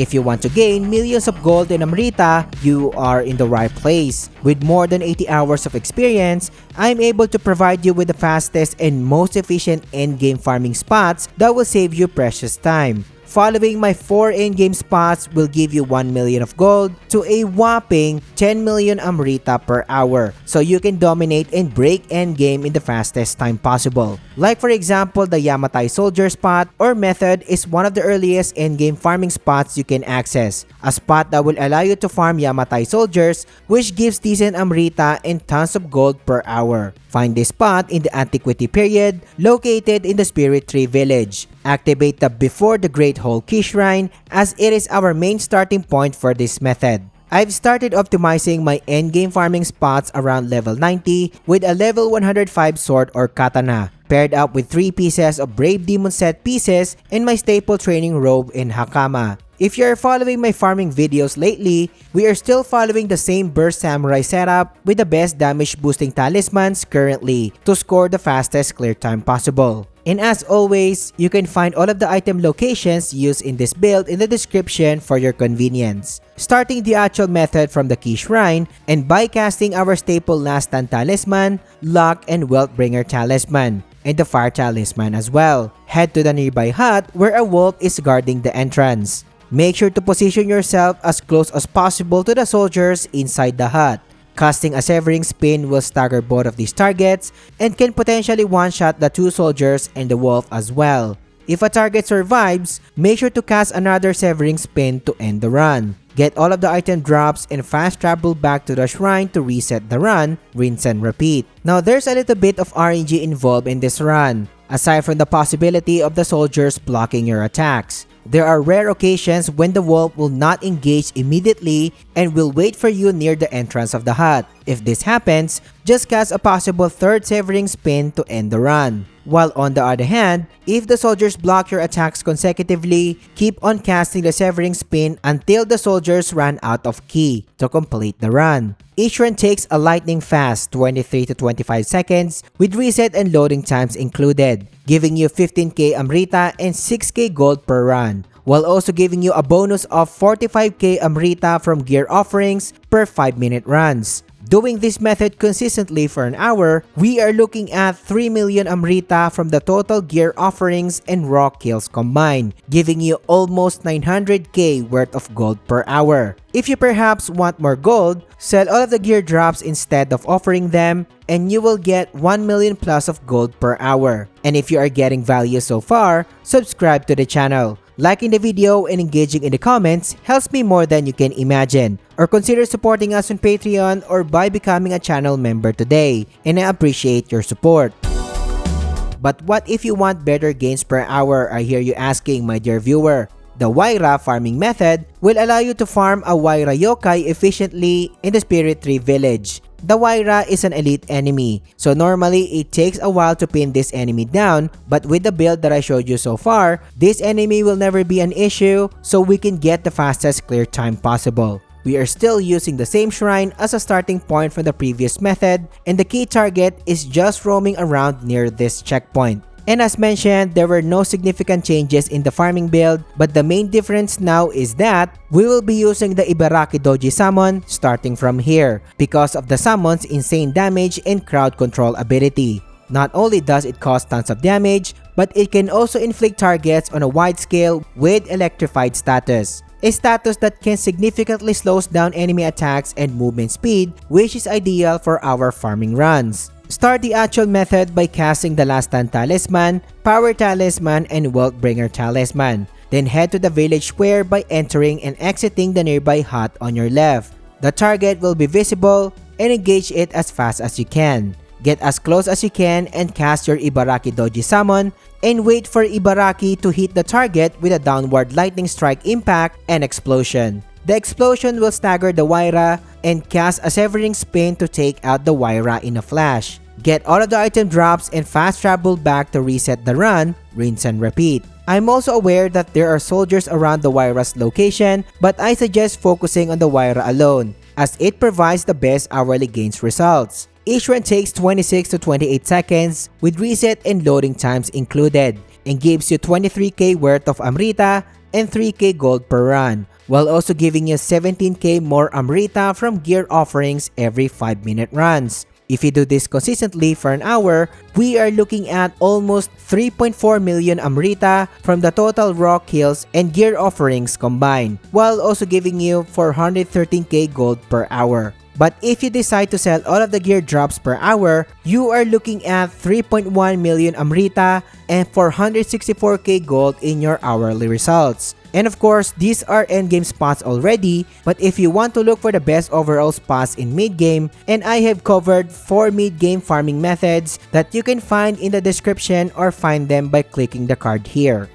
If you want to gain millions of gold in Amrita, you are in the right place. With more than 80 hours of experience, I'm able to provide you with the fastest and most efficient endgame farming spots that will save you precious time. Following my 4 endgame spots will give you 1 million of gold to a whopping 10 million Amrita per hour, so you can dominate and break endgame in the fastest time possible. Like for example, the Yamatai Soldier spot or method is one of the earliest endgame farming spots you can access. A spot that will allow you to farm Yamatai Soldiers, which gives decent Amrita and tons of gold per hour. Find this spot in the Antiquity period, located in the Spirit Tree Village. Activate the Before the Great Whole Key Shrine as it is our main starting point for this method. I've started optimizing my endgame farming spots around level 90 with a level 105 sword or katana, paired up with 3 pieces of Brave Demon set pieces and my staple training robe in Hakama. If you're following my farming videos lately, we are still following the same Burst Samurai setup with the best damage boosting talismans currently to score the fastest clear time possible. And as always, you can find all of the item locations used in this build in the description for your convenience. Starting the actual method from the Key Shrine and by casting our staple Last Stand Talisman, Luck and Wealth Bringer Talisman, and the Fire Talisman as well. Head to the nearby hut where a wolf is guarding the entrance. Make sure to position yourself as close as possible to the soldiers inside the hut. Casting a Severing Spin will stagger both of these targets and can potentially one-shot the 2 soldiers and the wolf as well. If a target survives, make sure to cast another Severing Spin to end the run. Get all of the item drops and fast travel back to the shrine to reset the run, rinse and repeat. Now there's a little bit of RNG involved in this run, aside from the possibility of the soldiers blocking your attacks. There are rare occasions when the wolf will not engage immediately and will wait for you near the entrance of the hut. If this happens, just cast a possible 3rd Severing Spin to end the run. While on the other hand, if the soldiers block your attacks consecutively, keep on casting the Severing Spin until the soldiers run out of ki to complete the run. Each run takes a lightning fast 23 to 25 seconds with reset and loading times included, giving you 15k Amrita and 6k gold per run, while also giving you a bonus of 45k Amrita from gear offerings per 5-minute runs. Doing this method consistently for an hour, we are looking at 3 million Amrita from the total gear offerings and raw kills combined, giving you almost 900k worth of gold per hour. If you perhaps want more gold, sell all of the gear drops instead of offering them and you will get 1 million plus of gold per hour. And if you are getting value so far, subscribe to the channel. Liking the video and engaging in the comments helps me more than you can imagine. Or consider supporting us on Patreon or by becoming a channel member today, and I appreciate your support. But what if you want better gains per hour, I hear you asking, my dear viewer? The Waira farming method will allow you to farm a Waira yokai efficiently in the Spirit Tree Village. The Waira is an elite enemy, so normally it takes a while to pin this enemy down, but with the build that I showed you so far, this enemy will never be an issue, so we can get the fastest clear time possible. We are still using the same shrine as a starting point from the previous method, and the key target is just roaming around near this checkpoint. And as mentioned, there were no significant changes in the farming build, but the main difference now is that we will be using the Ibaraki Doji summon starting from here because of the summon's insane damage and crowd control ability. Not only does it cause tons of damage, but it can also inflict targets on a wide scale with electrified status. A status that can significantly slows down enemy attacks and movement speed, which is ideal for our farming runs. Start the actual method by casting the Last Stand Talisman, Power Talisman, and Wealth Bringer Talisman. Then head to the village square by entering and exiting the nearby hut on your left. The target will be visible and engage it as fast as you can. Get as close as you can and cast your Ibaraki Doji summon and wait for Ibaraki to hit the target with a downward lightning strike impact and explosion. The explosion will stagger the Waira and cast a Severing Spin to take out the Waira in a flash. Get all of the item drops and fast travel back to reset the run, rinse and repeat. I'm also aware that there are soldiers around the Waira's location, but I suggest focusing on the Waira alone, as it provides the best hourly gains results. Each run takes 26 to 28 seconds with reset and loading times included, and gives you 23k worth of Amrita and 3k gold per run, while also giving you 17k more Amrita from gear offerings every 5-minute runs. If you do this consistently for an hour, we are looking at almost 3.4 million Amrita from the total raw kills and gear offerings combined, while also giving you 413k gold per hour. But if you decide to sell all of the gear drops per hour, you are looking at 3.1 million Amrita and 464k gold in your hourly results. And of course, these are endgame spots already, but if you want to look for the best overall spots in mid-game, and I have covered 4 mid-game farming methods that you can find in the description or find them by clicking the card here.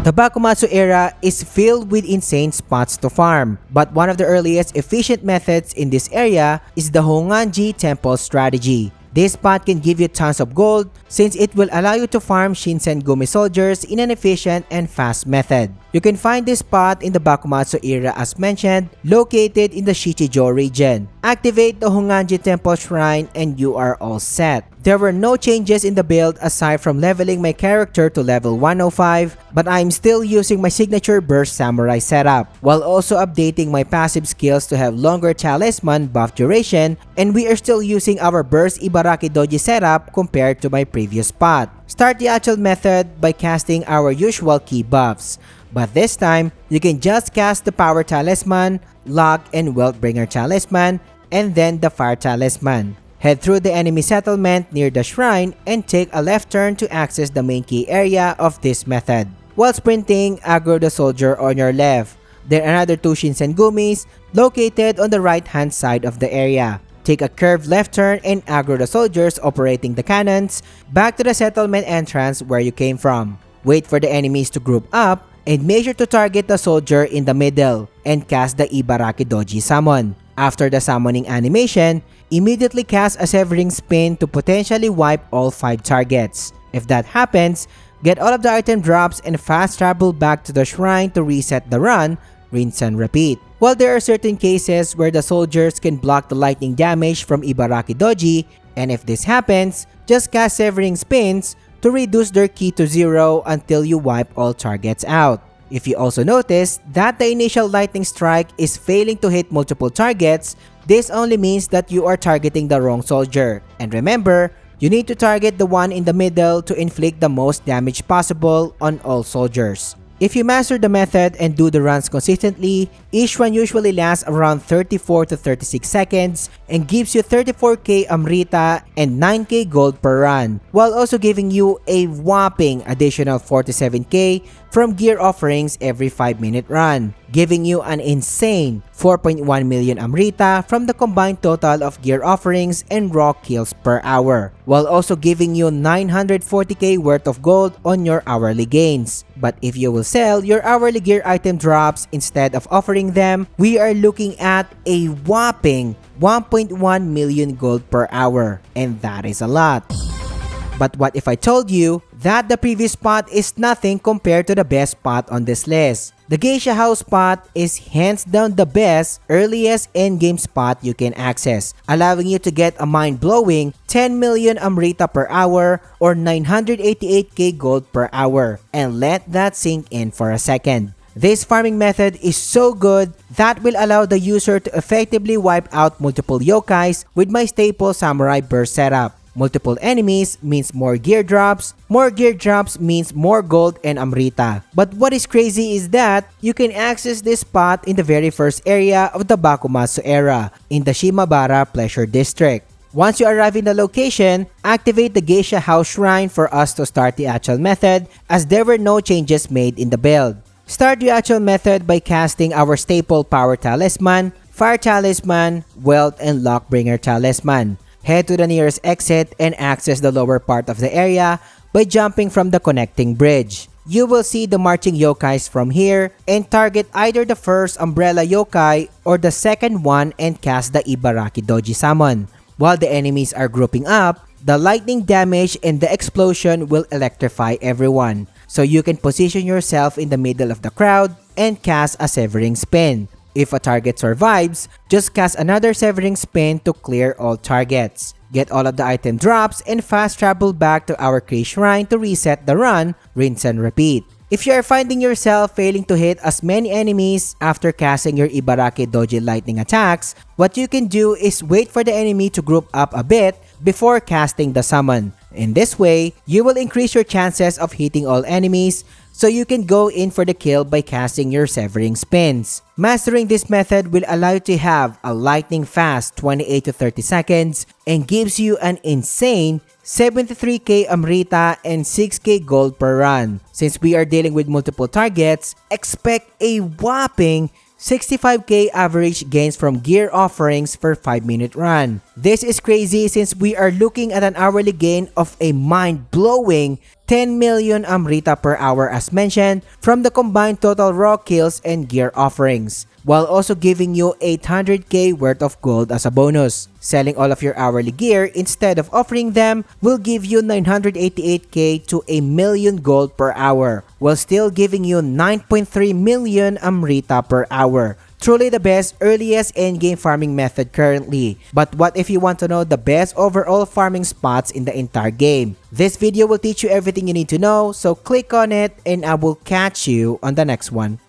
The Bakumatsu era is filled with insane spots to farm, but one of the earliest efficient methods in this area is the Honganji Temple strategy. This spot can give you tons of gold since it will allow you to farm Shinsengumi soldiers in an efficient and fast method. You can find this spot in the Bakumatsu era as mentioned, located in the Shichijo region. Activate the Honganji Temple Shrine and you are all set. There were no changes in the build aside from leveling my character to level 105, but I'm still using my signature burst samurai setup, while also updating my passive skills to have longer talisman buff duration, and we are still using our burst Ibaraki Doji setup compared to my previous spot. Start the actual method by casting our usual key buffs, but this time, you can just cast the Power Talisman, Luck and Wealth Bringer Talisman, and then the Fire Talisman. Head through the enemy settlement near the shrine and take a left turn to access the main key area of this method. While sprinting, aggro the soldier on your left. There are another 2 Shinsengumis located on the right hand side of the area. Take a curved left turn and aggro the soldiers operating the cannons back to the settlement entrance where you came from. Wait for the enemies to group up and make sure to target the soldier in the middle and cast the Ibaraki Doji summon. After the summoning animation, immediately cast a Severing Spin to potentially wipe all 5 targets. If that happens, get all of the item drops and fast travel back to the shrine to reset the run, rinse and repeat. While there are certain cases where the soldiers can block the lightning damage from Ibaraki Doji, and if this happens, just cast Severing Spins to reduce their ki to 0 until you wipe all targets out. If you also notice that the initial lightning strike is failing to hit multiple targets, this only means that you are targeting the wrong soldier. And remember, you need to target the one in the middle to inflict the most damage possible on all soldiers. If you master the method and do the runs consistently, each one usually lasts around 34 to 36 seconds and gives you 34k Amrita and 9k gold per run, while also giving you a whopping additional 47k from gear offerings every 5-minute run, giving you an insane 4.1 million Amrita from the combined total of gear offerings and raw kills per hour, while also giving you 940k worth of gold on your hourly gains. But if you will sell your hourly gear item drops instead of offering them, we are looking at a whopping 1.1 million gold per hour, and that is a lot. But what if I told you that the previous spot is nothing compared to the best spot on this list? The Geisha House spot is hands down the best, earliest endgame spot you can access, allowing you to get a mind-blowing 10 million Amrita per hour or 988k gold per hour. And let that sink in for a second. This farming method is so good that will allow the user to effectively wipe out multiple yokais with my staple samurai burst setup. Multiple enemies means more gear drops means more gold and Amrita. But what is crazy is that you can access this spot in the very first area of the Bakumatsu era, in the Shimabara Pleasure District. Once you arrive in the location, activate the Geisha House Shrine for us to start the actual method, as there were no changes made in the build. Start the actual method by casting our staple Power Talisman, Fire Talisman, Wealth and Luckbringer Talisman. Head to the nearest exit and access the lower part of the area by jumping from the connecting bridge. You will see the marching yokais from here and target either the first umbrella yokai or the second one and cast the Ibaraki Doji summon. While the enemies are grouping up, the lightning damage and the explosion will electrify everyone, so you can position yourself in the middle of the crowd and cast a Severing Spin. If a target survives, just cast another Severing Spin to clear all targets. Get all of the item drops and fast travel back to our Kree Shrine to reset the run, rinse and repeat. If you are finding yourself failing to hit as many enemies after casting your Ibaraki Doji lightning attacks, what you can do is wait for the enemy to group up a bit before casting the summon. In this way, you will increase your chances of hitting all enemies, so you can go in for the kill by casting your Severing Spins. Mastering this method will allow you to have a lightning fast 28 to 30 seconds and gives you an insane 73k Amrita and 6k gold per run. Since we are dealing with multiple targets, expect a whopping 65k average gains from gear offerings per 5-minute run. This is crazy since we are looking at an hourly gain of a mind-blowing 10 million Amrita per hour as mentioned from the combined total raw kills and gear offerings, while also giving you 800k worth of gold as a bonus. Selling all of your hourly gear instead of offering them will give you 988k to a million gold per hour, while still giving you 9.3 million Amrita per hour. Truly the best earliest endgame farming method currently. But what if you want to know the best overall farming spots in the entire game? This video will teach you everything you need to know, so click on it and I will catch you on the next one.